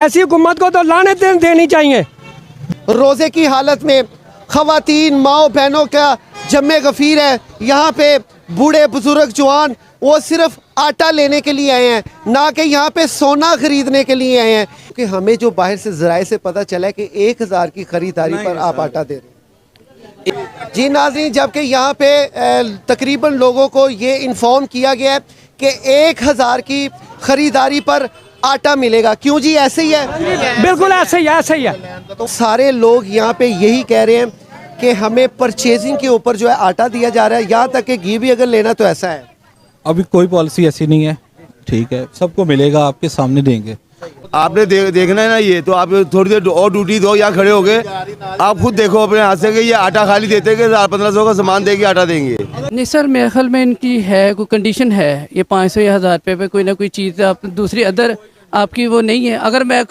ऐसी हुकूमत को तो लानत देनी चाहिए। रोज़े की हालत में ख़वातीन माओ बहनों का जम्मे गफ़ीर है। यहाँ पे बूढ़े बुजुर्ग जवान वो सिर्फ आटा लेने के लिए आए हैं, ना कि यहाँ पे सोना ख़रीदने के लिए आए हैं। कि हमें जो बाहर से ज़राए से पता चला है कि 1000 की ख़रीदारी पर आप आटा दे रहे हैं। जी नाज़रीन, जबकि यहाँ पे तकरीबन लोगों को ये इन्फॉर्म किया गया है कि 1000 की ख़रीदारी पर आटा मिलेगा। क्यों जी, ऐसे ही है? बिल्कुल ऐसे ही, ऐसे ही है। तो सारे लोग यहाँ पे यही कह रहे हैं कि हमें परचेजिंग के ऊपर जो है आटा दिया जा रहा है, यहाँ तक कि घी भी अगर लेना तो ऐसा है। अभी कोई पॉलिसी ऐसी नहीं है, ठीक है, सबको मिलेगा, आपके सामने देंगे। आपने देखना है ना, ये तो आप थोड़ी देर और ड्यूटी दो, यहाँ खड़े हो गए, आप खुद देखो अपने हाथ से कि ये आटा खाली देते कि 1500 का सामान दे के आटा देंगे। नहीं सर, मेरे ख्याल में इनकी है कोई कंडीशन है, ये 500 या 1000 रुपये पे कोई ना कोई चीज़ आप दूसरी अदर आपकी वो नहीं है। अगर मैं